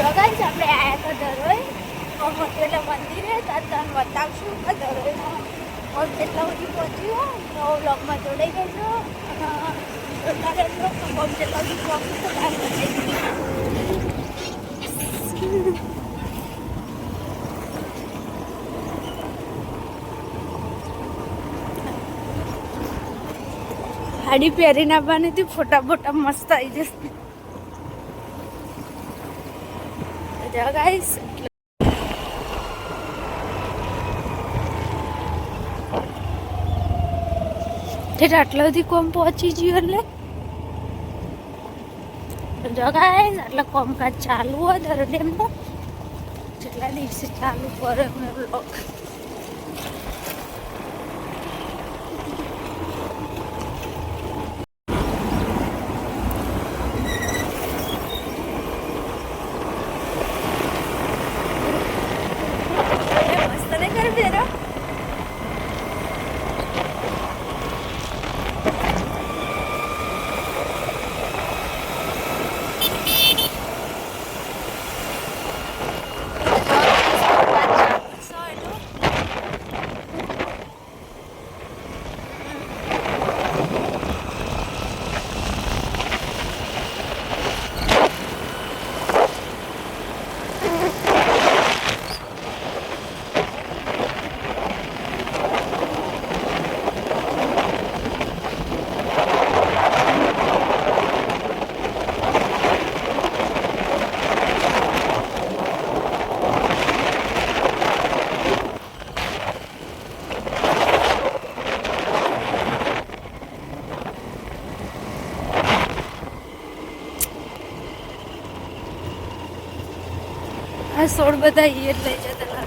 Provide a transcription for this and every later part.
Guys આપણે આયા તો દરોઈ એટલે મંદિરે તને બતાવશું કે દરોઈમાં કેટલા સુધી પહોંચ્યું તો બ્લોગમાં જોડાઈ જજો જોતા રહેજો કેટલા સુધી પહોંચ્યું તો કામ સાડી પહેરીને આવવાની હતી ફોટા બોટા મસ્ત આવી જશે ગાઈસ આટલા સુધી કોમ પહોંચી ગયું એટલે જો ગાઈસ આટલા કામકાજ ચાલુ હોય દર ડેમમાં જેટલા દિવસે ચાલુ કરે અમે બ્લોગ સોળ બધા એ જ લઈ જતા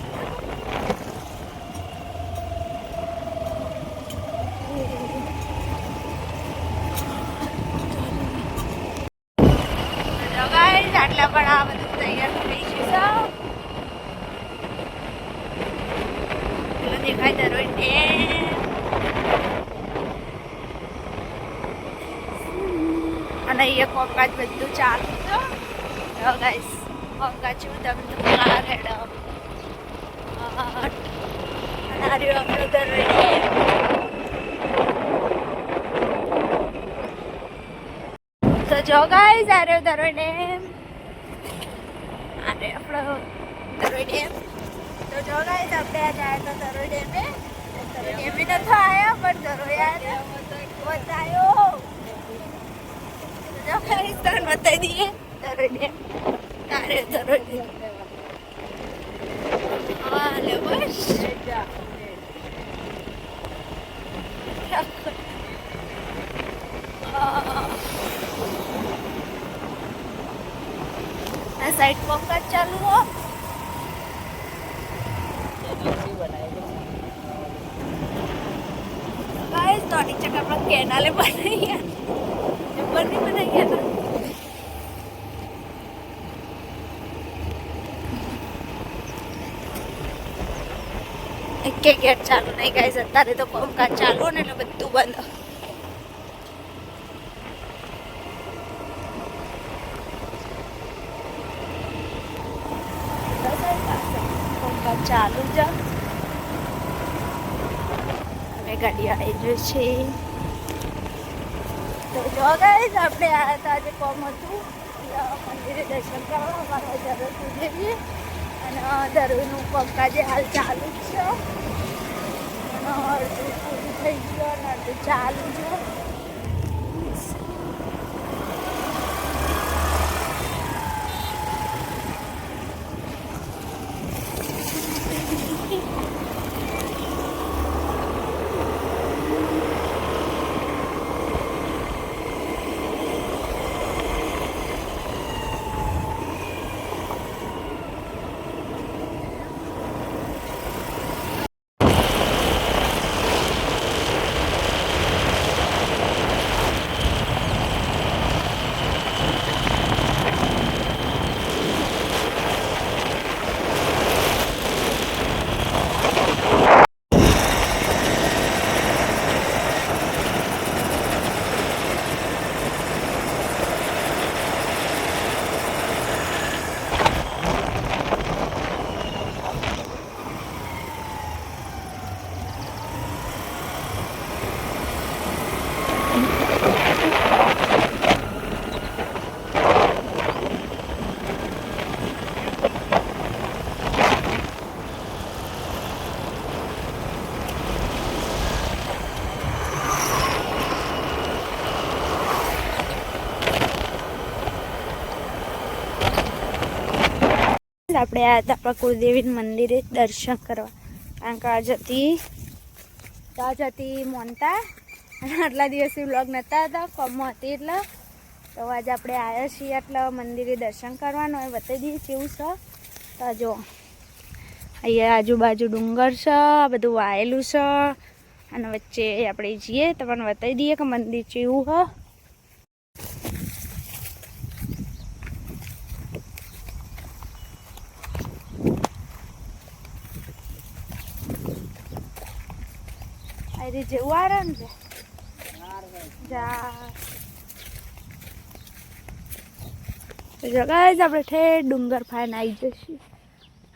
આટલા પણ આ બધું તૈયાર થઈ ગયું પેલો દેખાય દરોઈ ડેમ અને અહીંયા કોમકાજ બધું ચાલુ છે ગાઈસ કાચું તમને બહાર હેડો આપણો દરોઈ તો જો ગાઈસ આ રહ્યો દરોઈ ડેમ અરે આપણો દરોઈ ડેમ તો જો ગાઈસ આપણે આ જાય તો દરોઈ ડેમે નથી આવ્યા પણ દરોઈ બતાવ્યો જો ગાઈસ તને બતાવી દઈએ દરોઈ ડેમ તારે દરોઈ હા લે બસ આ સાઈડ કામકાજ ચાલુ હો ગાઈસ તો નીચે આપણે કેનાલે બનાવી હતા એક ગેટ ચાલુ નહીં ગાઈસ અત્યારે તો કામકાજ ચાલુ ને એટલે બધું બંધ કામકાજ ચાલુ જ અને ગાડી આવી ગઈ છે તો જો ગાઈસ આપણે આવ્યા હતા આજે કોમ હતું મંદિરે દર્શન કરવા અમારા જરૂર જઈએ અને દરોઈનું કામકાજ હાલ ચાલુ જ છે અને અડધું પૂરું થઈ ગયું અને અડધું ચાલુ છે આપણે આવ્યા હતા આપણા કુળદેવી મંદિરે દર્શન કરવા, કારણ કે આજ હતી મોનતા અને આટલા દિવસથી વ્લોગ નહોતા હતા, કોમમાં હતી એટલે. તો આજે આપણે આવ્યા છીએ એટલે મંદિરે દર્શન કરવાનું હોય, બતાવી દઈએ કેવું છે. તો જો અહીંયા આજુબાજુ ડુંગર છે, આ બધું વાયેલું છે અને વચ્ચે આપણે જઈએ તમને બતાવી દઈએ કે મંદિર કેવું છે. જેવું આવે ને જગાય આપણે ઠેર ડુંગર ફાઈને આવી જશું.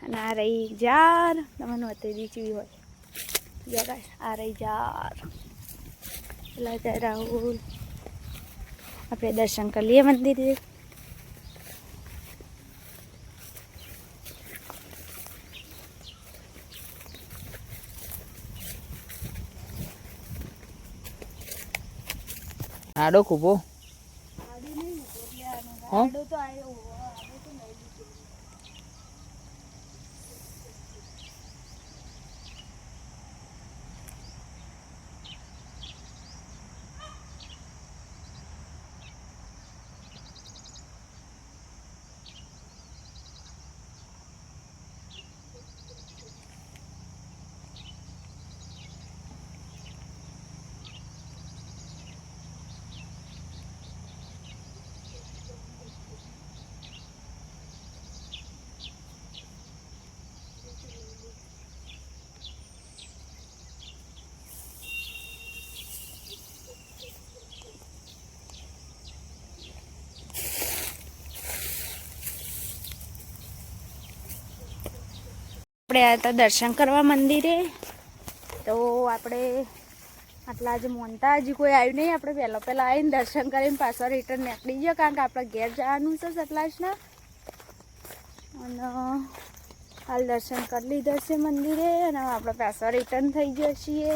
અને આ રહી જાર, તમને બતાવી ચીવી હોય જગાય. આ રહી જાર પેલા જય રાહુલ. આપણે દર્શન કરી લઈએ મંદિરે. આડો ખૂબો આડો તો આવ્યો. આપણે આવ્યા હતા દર્શન કરવા મંદિરે. તો આપણે આટલા જ મોનતા હજી કોઈ આવ્યું નહીં. આપણે પહેલાં આવીને દર્શન કરીને પાછા રિટર્ન નીકળી ગયા, કારણ કે આપણે ઘેર જવાનું છે સતલાજના. અને હાલ દર્શન કરી લીધા છે મંદિરે અને આપણે પાછા રિટર્ન થઈ ગયા છીએ.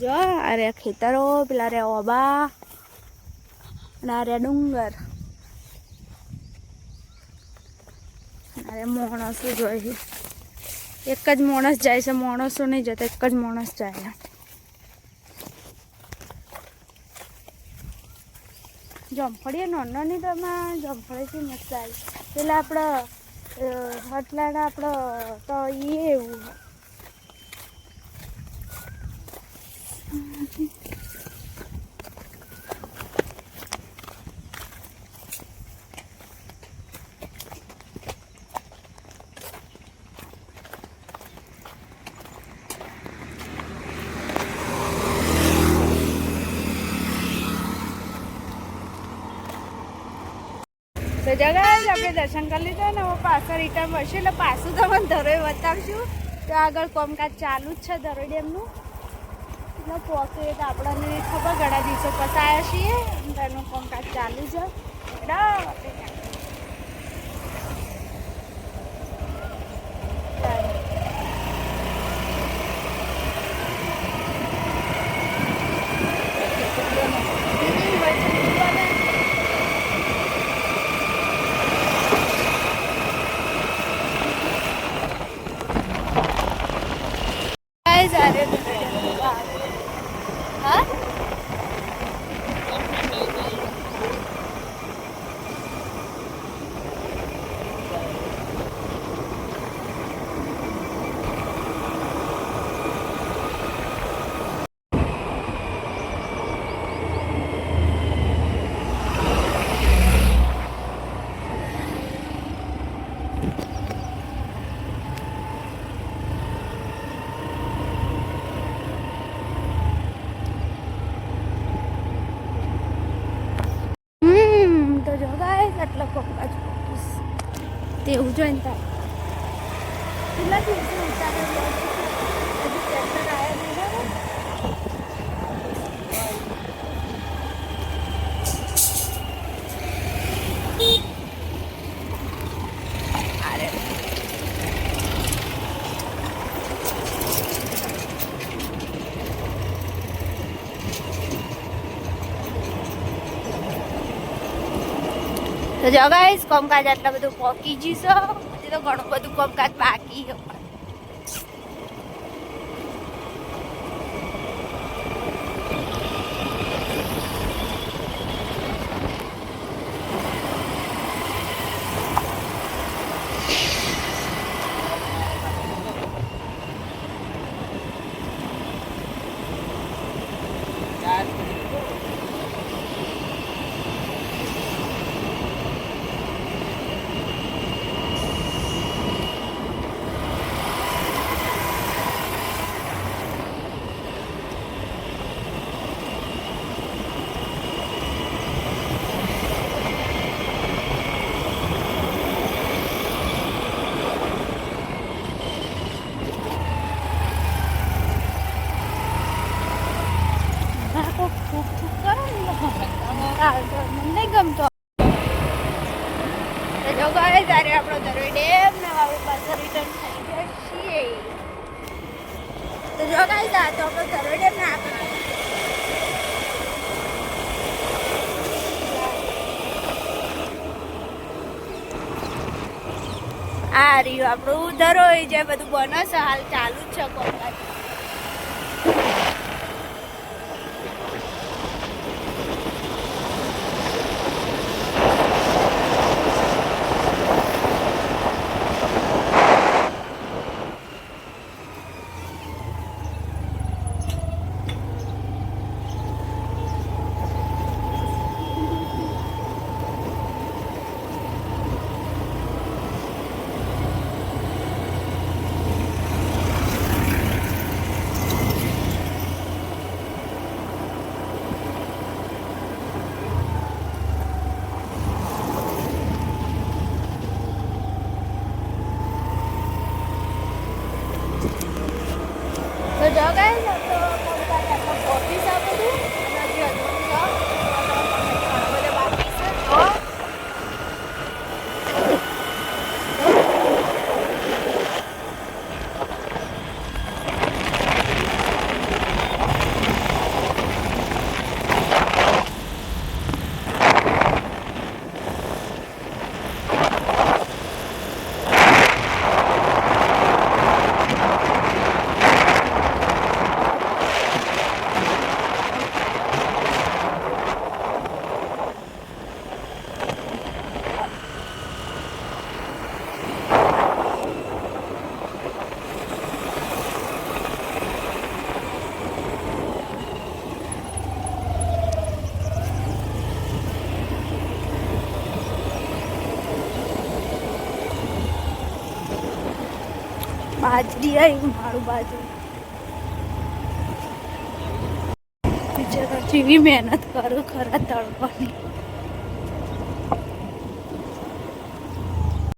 જો આ રહ્યા ખેતરો, પેલા રહ્યા ઓબા અને આ રહ્યા ડુંગર. અરે માણસો જોઈએ, એક જ માણસ જાય છે, માણસો નહીં જતા, એક જ માણસ જાય. જમફળીએ નાની તો એમાં જમફળીથી મસ્ત આવી. પેલા આપણે હટલાના આપણે તો એવું તો જગા આપણે દર્શન કરી લીધા ને હવે પાછા રિટર્ન મળશે એટલે પાછું તમને ધરોઈ બતાવશું. તો આગળ કામકાજ ચાલુ જ છે ધરોઈ ડેમનું. એટલે પહોંચે તો આપણને ખબર ઘણા દિવસો પછી આવ્યા છીએ, તેનું કામકાજ ચાલુ છે. હા તો જો ગાઈસ આટલો કોકાજ તેવું જોઈને થાય. કેટલા દિવસે ઉતારે હજી ટ્રેક્ટર આવ્યા નહીં. તો જો ગાઈસ કામકાજ આટલા બધું પોકી જશે, હજી તો ઘણું બધું કામકાજ બાકી છે. નહીં ગમતો જો ગાઈસ ત્યારે આપણો ધરોઈ ડેમ ને હવે પાછો રિટર્ન થઈ ગયા છીએ. તો જો ગાઈસ આ તો આપણો ધરોઈ ડેમ ને આ રહ્યું આપણું ધરોઈ જે બધું બોનસ હાલ ચાલુ જ છે કોમકાજ. તો જો ગાઈસ આ તો કોમકાજ આટલો પહોંચી છે બધું અને હજી અધૂરું છે, ઘણા બધા બાકી છે. બાજરી આવી મારું બાજરી બિચારા જેવી મહેનત કરું ખરા તળવાની.